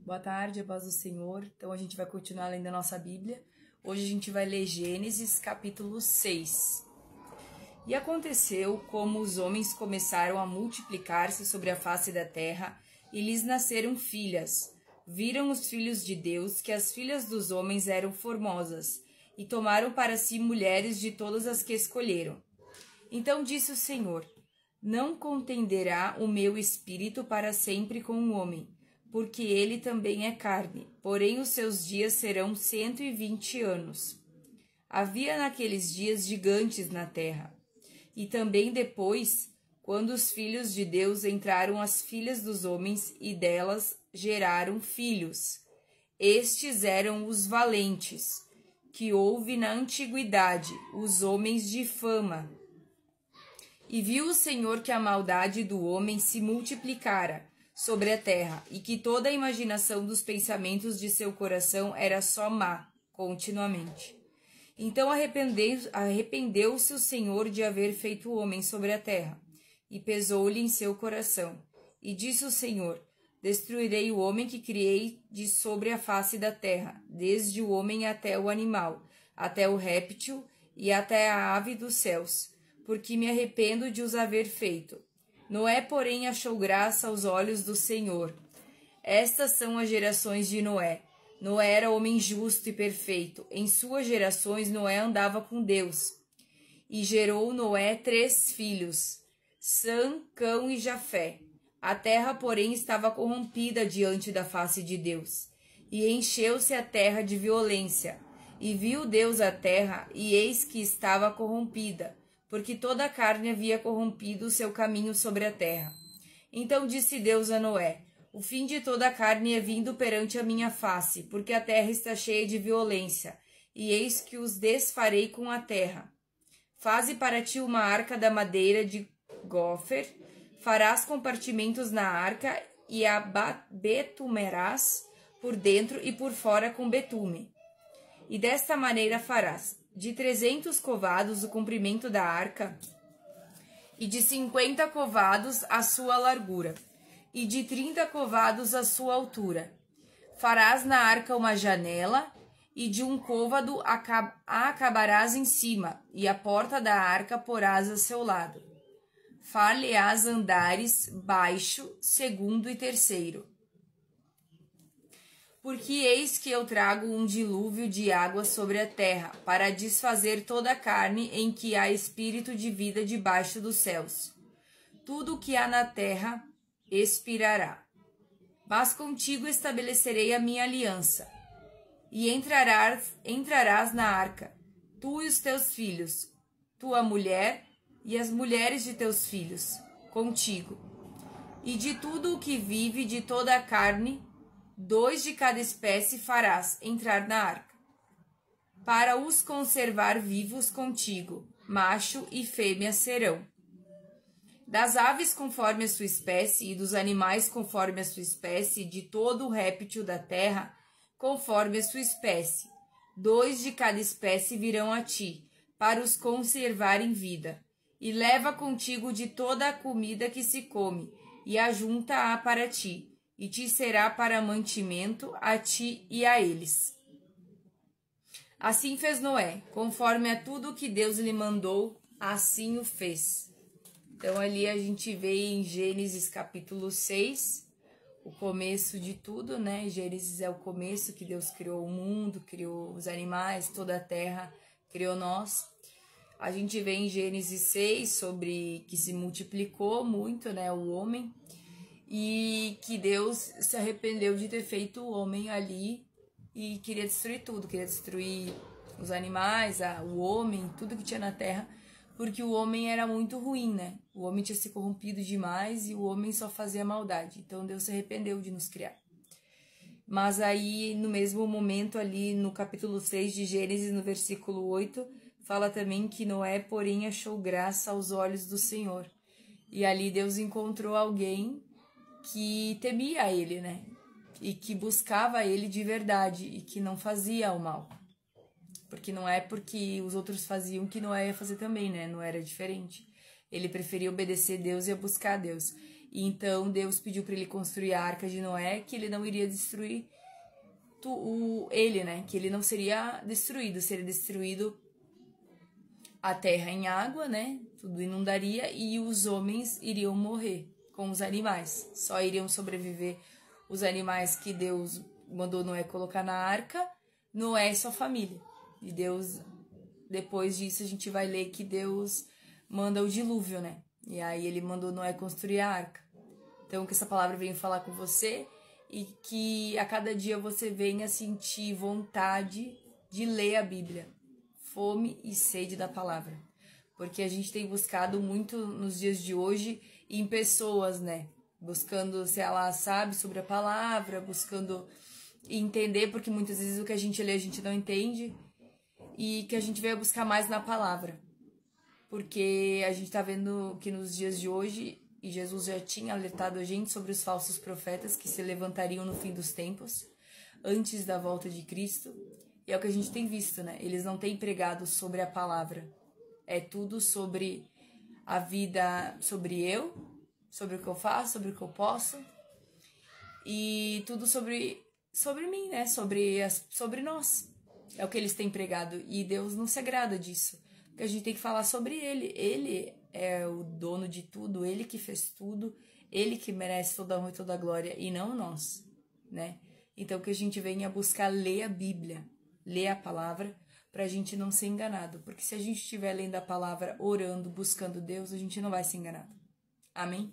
Boa tarde, a paz do Senhor. Então a gente vai continuar lendo a nossa Bíblia. Hoje a gente vai ler Gênesis capítulo 6. E aconteceu como os homens começaram a multiplicar-se sobre a face da terra e lhes nasceram filhas. Viram os filhos de Deus que as filhas dos homens eram formosas e tomaram para si mulheres de todas as que escolheram. Então disse o Senhor: Não contenderá o meu espírito para sempre com o homem, porque ele também é carne, porém os seus dias serão 120 anos. Havia naqueles dias gigantes na terra. E também depois, quando os filhos de Deus entraram as filhas dos homens e delas geraram filhos. Estes eram os valentes, que houve na antiguidade, os homens de fama. E viu o Senhor que a maldade do homem se multiplicara sobre a terra, e que toda a imaginação dos pensamentos de seu coração era só má, continuamente. Então arrependeu-se o Senhor de haver feito o homem sobre a terra, e pesou-lhe em seu coração. E disse o Senhor: Destruirei o homem que criei de sobre a face da terra, desde o homem até o animal, até o réptil e até a ave dos céus, porque me arrependo de os haver feito. Noé, porém, achou graça aos olhos do Senhor. Estas são as gerações de Noé. Noé era homem justo e perfeito. Em suas gerações, Noé andava com Deus. E gerou Noé 3 filhos, Sam, Cão e Jafé. A terra, porém, estava corrompida diante da face de Deus. E encheu-se a terra de violência. E viu Deus a terra, e eis que estava corrompida, porque toda a carne havia corrompido o seu caminho sobre a terra. Então disse Deus a Noé: O fim de toda a carne é vindo perante a minha face, porque a terra está cheia de violência, e eis que os desfarei com a terra. Faze para ti uma arca da madeira de gofer, farás compartimentos na arca e a betumerás por dentro e por fora com betume. E desta maneira farás: de 300 covados o comprimento da arca, e de 50 covados a sua largura, e de 30 covados a sua altura. Farás na arca uma janela, e de um côvado a acabarás em cima, e a porta da arca porás a seu lado. Far-lhe-ás andares baixo, segundo e terceiro. Porque eis que eu trago um dilúvio de água sobre a terra, para desfazer toda a carne em que há espírito de vida debaixo dos céus. Tudo o que há na terra expirará. Mas contigo estabelecerei a minha aliança. E entrarás na arca, tu e os teus filhos, tua mulher e as mulheres de teus filhos, contigo. E de tudo o que vive de toda a carne, 2 de cada espécie farás entrar na arca, para os conservar vivos contigo, macho e fêmea serão. Das aves conforme a sua espécie, e dos animais conforme a sua espécie, e de todo o réptil da terra conforme a sua espécie, 2 de cada espécie virão a ti, para os conservar em vida. E leva contigo de toda a comida que se come, e ajunta-a para ti, e te será para mantimento a ti e a eles. Assim fez Noé, conforme a tudo que Deus lhe mandou, assim o fez. Então ali a gente vê em Gênesis capítulo 6, o começo de tudo, né? Gênesis é o começo que Deus criou o mundo, criou os animais, toda a terra, criou nós. A gente vê em Gênesis 6 sobre que se multiplicou muito, né, o homem, e que Deus se arrependeu de ter feito o homem ali e queria destruir tudo, queria destruir os animais, o homem, tudo que tinha na terra, porque o homem era muito ruim, né? O homem tinha se corrompido demais e o homem só fazia maldade. Então Deus se arrependeu de nos criar. Mas aí, no mesmo momento ali, no capítulo 6 de Gênesis, no versículo 8, fala também que Noé, porém, achou graça aos olhos do Senhor. E ali Deus encontrou alguém que temia ele, né? E que buscava ele de verdade e que não fazia o mal. Porque não é porque os outros faziam que Noé ia fazer também, né? Não era diferente. Ele preferia obedecer a Deus e ia buscar a Deus. E então Deus pediu para ele construir a arca de Noé, que ele não iria destruir ele, né? Que ele não seria destruído a terra em água, né? Tudo inundaria e os homens iriam morrer com os animais. Só iriam sobreviver os animais que Deus mandou Noé colocar na arca, Noé e sua família. E Deus, depois disso, a gente vai ler que Deus manda o dilúvio, né? E aí ele mandou Noé construir a arca. Então que essa palavra venha falar com você e que a cada dia você venha sentir vontade de ler a Bíblia. Fome e sede da palavra. Porque a gente tem buscado muito nos dias de hoje em pessoas, né? Buscando se ela sabe sobre a palavra, buscando entender, porque muitas vezes o que a gente lê a gente não entende. E que a gente veio buscar mais na palavra. Porque a gente tá vendo que nos dias de hoje, e Jesus já tinha alertado a gente sobre os falsos profetas que se levantariam no fim dos tempos, antes da volta de Cristo. E é o que a gente tem visto, né? Eles não têm pregado sobre a palavra. É tudo sobre a vida, sobre eu, sobre o que eu faço, sobre o que eu posso. E tudo sobre mim, né? Sobre nós. É o que eles têm pregado. E Deus não se agrada disso. Porque a gente tem que falar sobre Ele. Ele é o dono de tudo. Ele que fez tudo. Ele que merece toda a honra e toda a glória. E não nós, né? Então que a gente venha buscar ler a Bíblia. Ler a palavra. Pra gente não ser enganado. Porque se a gente estiver lendo a palavra, orando, buscando Deus, a gente não vai ser enganado. Amém?